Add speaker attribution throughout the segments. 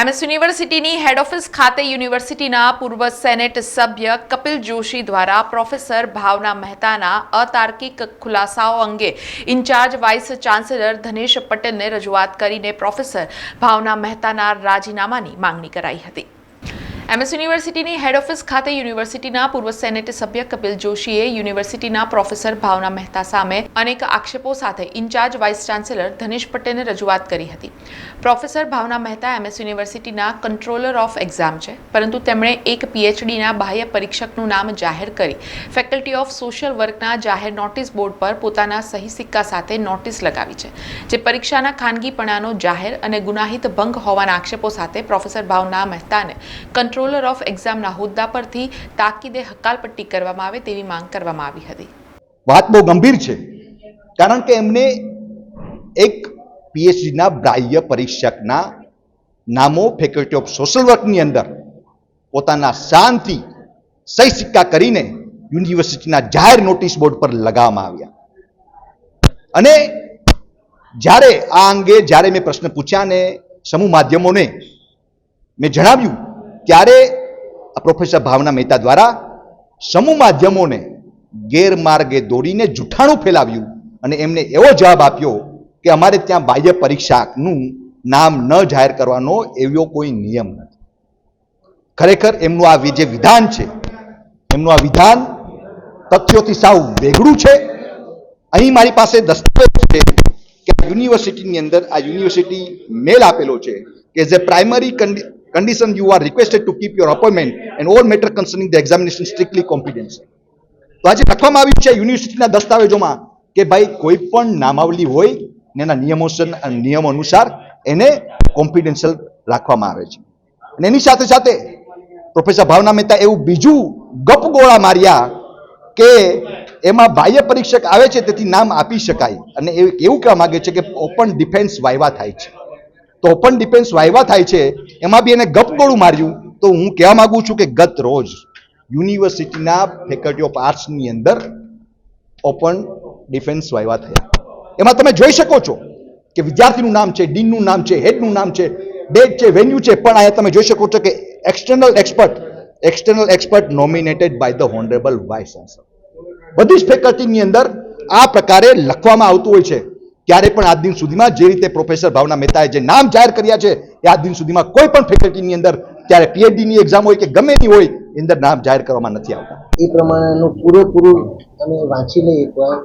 Speaker 1: MS યુનિવર્સિટીની હેડ office ખાતે યુનિવર્સિટીના પૂર્વ સેનેટ સભ્ય કપિલ જોશી દ્વારા પ્રોફેસર ભાવના મહેતાના અતાર્કિક ખુલાસાઓ અંગે ઇન્ચાર્જ વાઇસ ચાન્સેલર ધનેશ પટેલને રજૂઆત કરીને પ્રોફેસર ભાવના મહેતાના રાજીનામાની માંગણી કરાઈ હતી। એમએસ યુનિવર્સિટીની હેડ ઓફિસ ખાતે યુનિવર્સિટીના પૂર્વ સેનેટ સભ્ય કપિલ જોશીએ યુનિવર્સિટીના પ્રોફેસર ભાવના મહેતા સામે અનેક આક્ષેપો સાથે ઇન્ચાર્જ વાઇસ ચાન્સેલર ધનેશ પટેલને રજૂઆત કરી હતી। પ્રોફેસર ભાવના મહેતા એમએસ યુનિવર્સિટીના કંટ્રોલર ઓફ એક્ઝામ છે, પરંતુ તેમણે એક પીએચડીના બાહ્ય પરીક્ષકનું નામ જાહેર કરી ફેકલ્ટી ઓફ સોશિયલ વર્કના જાહેર નોટિસ બોર્ડ પર પોતાના સહી સિક્કા સાથે નોટિસ લગાવી છે, જે પરીક્ષાના ખાનગીપણાનો જાહેર અને ગુનાહિત ભંગ હોવાના આક્ષેપો સાથે પ્રોફેસર ભાવના મહેતાને કંટ્રોલર ઓફ એક્ઝામના હોદ્દા પરથી તાકીદે હકાલપટ્ટી કરવામાં આવે તેવી માંગ કરવામાં આવી હતી।
Speaker 2: વાત બહુ ગંભીર છે, કારણ કે એમને એક પીએચડીના બાહ્ય પરીક્ષકના નામો ફેકલ્ટી ઓફ સોશિયલ વર્કની અંદર પોતાના શાનથી સહી સિક્કા કરીને યુનિવર્સિટીના જાહેર નોટિસ બોર્ડ પર લગાવવામાં આવ્યા। અને જ્યારે મેં પ્રશ્ન પૂછ્યા ને સમૂહ માધ્યમોને મેં જણાવ્યું ત્યારે પ્રોફેસર ભાવના મહેતા દ્વારા સમૂહ માધ્યમોને ગેરમાર્ગે દોરીને જૂઠાણું ફેલાવ્યું અને એમને એવો જવાબ આપ્યો કે અમારે ત્યાં બાહ્ય પરીક્ષકનું નામ ન જાહેર કરવાનો એવો કોઈ નિયમ નથી। ખરેખર એમનું આ જે વિધાન છે, એમનું આ વિધાન તથ્યોથી સાવ વેગળું છે। અહીં મારી પાસે દસ્તાવેજ છે કે યુનિવર્સિટીની અંદર આ યુનિવર્સિટી મેલ આપેલો છે કે as a primary condition you are requested to keep your appointment and all matter concerning the examination strictly confidential। તો આજે લખવામાં આવ્યું છે યુનિવર્સિટીના દસ્તાવેજોમાં કે ભાઈ કોઈ પણ નામાવલી હોય ને એના નિયમો અનુસાર એને કોન્ફિડન્શિયલ રાખવામાં આવે છે। અને એની સાથે સાથે પ્રોફેસર ભાવના મહેતા એવું બીજું ગપગોળા માર્યા કે એમાં બાહ્ય પરીક્ષક આવે છે તેથી નામ આપી શકાય, અને એવું કહેવા માંગે છે કે ઓપન ડિફેન્સ વાયવા થાય છે। તો ઓપન ડિફેન્સ વાયવા થાય છે એમાં બી એને ગપગોળું માર્યું। તો હું કહેવા માંગુ છું કે ગત રોજ યુનિવર્સિટીના ફેકલ્ટી ઓફ આર્ટ્સની અંદર ઓપન ડિફેન્સ વાયવા થયા। એમાં તમે જોઈ શકો છો કે વિદ્યાર્થીનું નામ છે, ડીનનું નામ છે, હેડનું નામ છે, ડેટ છે, વેન્યુ છે, પણ અહીંયા તમે જોઈ શકો છો કે external expert nominated by the honourable vice chancellor. બધી જ ફેકલ્ટીની અંદર આ પ્રકારે લખવામાં આવતું હોય છે। ત્યારે પણ આજ દિન સુધીમાં જે રીતે પ્રોફેસર ભાવના મહેતાએ જે નામ જાહેર કર્યા છે એ આજ દિન સુધીમાં કોઈ પણ ફેકલ્ટીની અંદર ત્યારે પીએચડીની એક્ઝામ હોય કે ગમે એની હોય એ અંદર નામ જાહેર કરવામાં નથી આવતા।
Speaker 3: એ પ્રમાણેનું પૂરેપૂરું અમે વાંચી લઈએ, એકવાર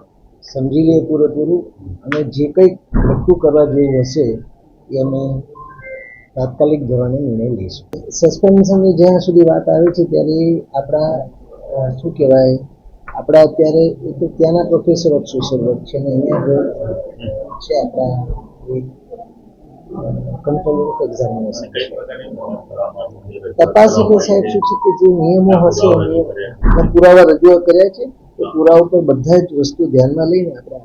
Speaker 3: સમજી લઈએ પૂરેપૂરું, અને જે કંઈક નક્કી કરવા જેવું હશે એ અમે તાત્કાલિક ધોરણે નિર્ણય લઈશું। સસ્પેન્શનની જ્યાં સુધી વાત આવે છે ત્યારે આપણા શું કહેવાય, આપણા અત્યારે એક ત્યાંના પ્રોફેસર ઓફ સોશિયલ વર્ક છે ને અહીંયા છે આપણા કંટ્રોલર ઓફ એક્ઝામિનેશન તપાસ કે સાહેબ શું છે કે જે નિયમો હશે એ પુરાવા રજૂ કર્યા છે, તો પુરાવા પર બધા જ વસ્તુ ધ્યાનમાં લઈને આપણે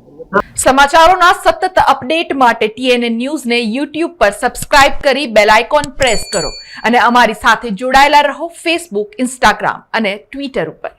Speaker 1: સમાચારોના સતત અપડેટ માટે TNN ન્યૂઝને YouTube પર સબસ્ક્રાઇબ કરી બેલ આઇકોન પ્રેસ કરો અને અમારી સાથે જોડાયેલા રહો Facebook, Instagram અને Twitter ઉપર।